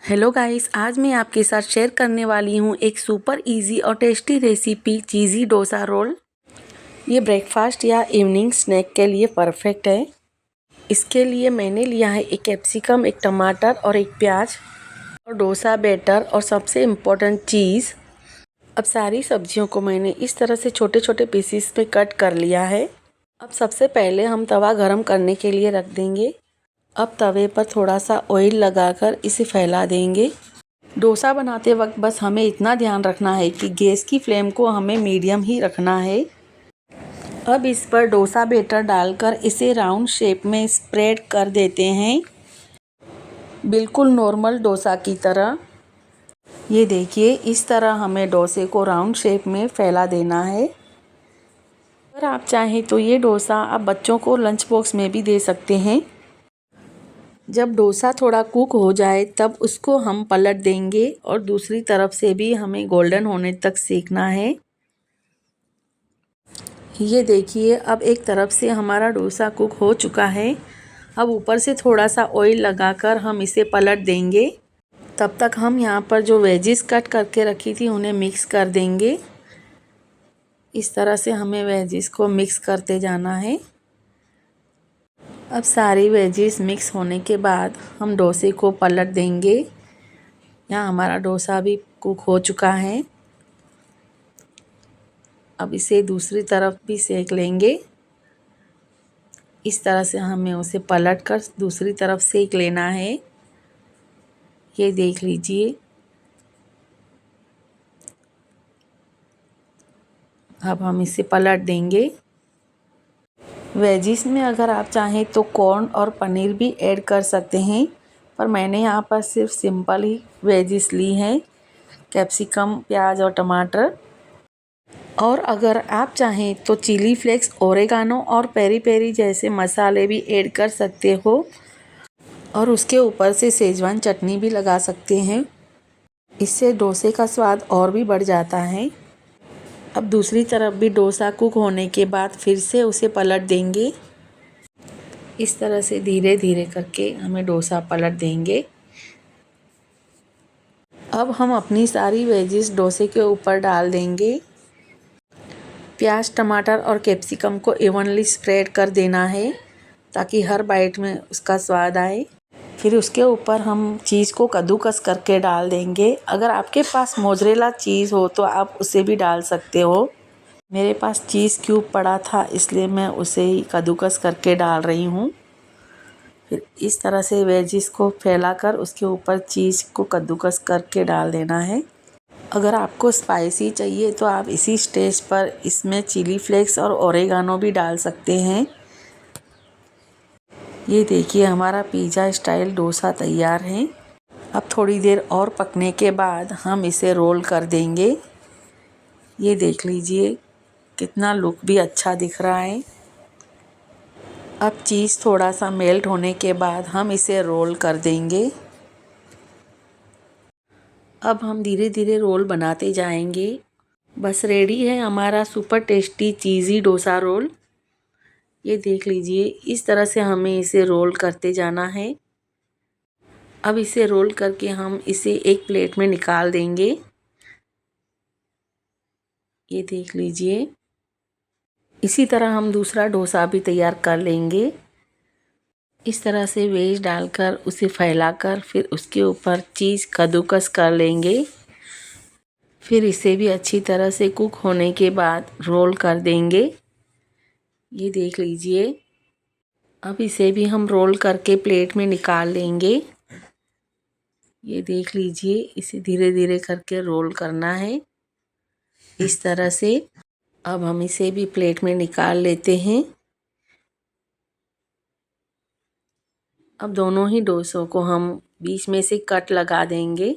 Hello guys, आज मैं आपके साथ शेयर करने वाली हूँ एक सुपर इजी और टेस्टी रेसिपी चीज़ी डोसा रोल। ये ब्रेकफास्ट या इवनिंग स्नैक के लिए परफेक्ट है। इसके लिए मैंने लिया है एक कैप्सिकम, एक टमाटर और एक प्याज और डोसा बैटर और सबसे इम्पोर्टेंट चीज़। अब सारी सब्जियों को मैंने इस तरह से छोटे छोटे पीसीस में कट कर लिया है। अब सबसे पहले हम तवा गरम करने के लिए रख देंगे। अब तवे पर थोड़ा सा ऑयल लगाकर इसे फैला देंगे। डोसा बनाते वक्त बस हमें इतना ध्यान रखना है कि गैस की फ्लेम को हमें मीडियम ही रखना है। अब इस पर डोसा बैटर डालकर इसे राउंड शेप में स्प्रेड कर देते हैं, बिल्कुल नॉर्मल डोसा की तरह। ये देखिए, इस तरह हमें डोसे को राउंड शेप में फैला देना है। अगर आप चाहें तो ये डोसा आप बच्चों को लंच बॉक्स में भी दे सकते हैं। जब डोसा थोड़ा कुक हो जाए तब उसको हम पलट देंगे और दूसरी तरफ से भी हमें गोल्डन होने तक सेकना है। ये देखिए, अब एक तरफ से हमारा डोसा कुक हो चुका है। अब ऊपर से थोड़ा सा ऑयल लगाकर हम इसे पलट देंगे। तब तक हम यहाँ पर जो वेजिस कट करके रखी थी उन्हें मिक्स कर देंगे। इस तरह से हमें वेजिस को मिक्स करते जाना है। अब सारी वेजिस मिक्स होने के बाद हम डोसे को पलट देंगे। यहाँ हमारा डोसा भी कुक हो चुका है। अब इसे दूसरी तरफ भी सेक लेंगे। इस तरह से हमें उसे पलटकर दूसरी तरफ सेक लेना है। ये देख लीजिए। अब हम इसे पलट देंगे। वेजिस में अगर आप चाहें तो कॉर्न और पनीर भी ऐड कर सकते हैं, पर मैंने यहाँ पर सिर्फ सिंपल ही वेजिस ली हैं, कैप्सिकम, प्याज और टमाटर। और अगर आप चाहें तो चिली फ्लेक्स, ओरेगानो और पेरी पेरी जैसे मसाले भी ऐड कर सकते हो और उसके ऊपर से सेजवान चटनी भी लगा सकते हैं। इससे डोसे का स्वाद और भी बढ़ जाता है। अब दूसरी तरफ भी डोसा कुक होने के बाद फिर से उसे पलट देंगे। इस तरह से धीरे धीरे करके हमें डोसा पलट देंगे। अब हम अपनी सारी वेजिस डोसे के ऊपर डाल देंगे। प्याज, टमाटर और कैप्सिकम को इवनली स्प्रेड कर देना है ताकि हर बाइट में उसका स्वाद आए। फिर उसके ऊपर हम चीज़ को कद्दूकस करके डाल देंगे। अगर आपके पास मोज़रेला चीज़ हो तो आप उसे भी डाल सकते हो। मेरे पास चीज़ क्यूब पड़ा था इसलिए मैं उसे ही कद्दूकस करके डाल रही हूँ। फिर इस तरह से वेजिस को फैलाकर उसके ऊपर चीज़ को कद्दूकस करके डाल देना है। अगर आपको स्पाइसी चाहिए तो आप इसी स्टेज पर इसमें चिली फ्लेक्स और ओरेगानो भी डाल सकते हैं। ये देखिए, हमारा पिज़्ज़ा स्टाइल डोसा तैयार है। अब थोड़ी देर और पकने के बाद हम इसे रोल कर देंगे। ये देख लीजिए, कितना लुक भी अच्छा दिख रहा है। अब चीज़ थोड़ा सा मेल्ट होने के बाद हम इसे रोल कर देंगे। अब हम धीरे धीरे रोल बनाते जाएंगे। बस रेडी है हमारा सुपर टेस्टी चीज़ी डोसा रोल। ये देख लीजिए, इस तरह से हमें इसे रोल करते जाना है। अब इसे रोल करके हम इसे एक प्लेट में निकाल देंगे। ये देख लीजिए, इसी तरह हम दूसरा डोसा भी तैयार कर लेंगे। इस तरह से वेज डालकर उसे फैलाकर फिर उसके ऊपर चीज़ कद्दूकस कर लेंगे। फिर इसे भी अच्छी तरह से कुक होने के बाद रोल कर देंगे। ये देख लीजिए, अब इसे भी हम रोल करके प्लेट में निकाल लेंगे। ये देख लीजिए, इसे धीरे धीरे करके रोल करना है इस तरह से। अब हम इसे भी प्लेट में निकाल लेते हैं। अब दोनों ही डोसों को हम बीच में से कट लगा देंगे।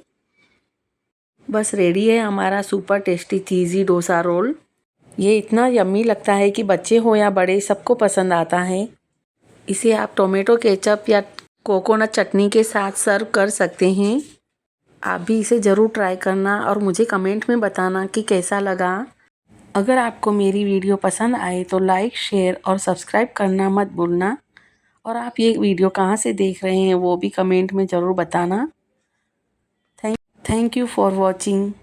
बस रेडी है हमारा सुपर टेस्टी चीज़ी डोसा रोल। ये इतना यम्मी लगता है कि बच्चे हो या बड़े सबको पसंद आता है। इसे आप टोमेटो केचप या कोकोनट चटनी के साथ सर्व कर सकते हैं। आप भी इसे ज़रूर ट्राई करना और मुझे कमेंट में बताना कि कैसा लगा। अगर आपको मेरी वीडियो पसंद आए तो लाइक, शेयर और सब्सक्राइब करना मत भूलना। और आप ये वीडियो कहाँ से देख रहे हैं वो भी कमेंट में ज़रूर बताना। Thank you for watching.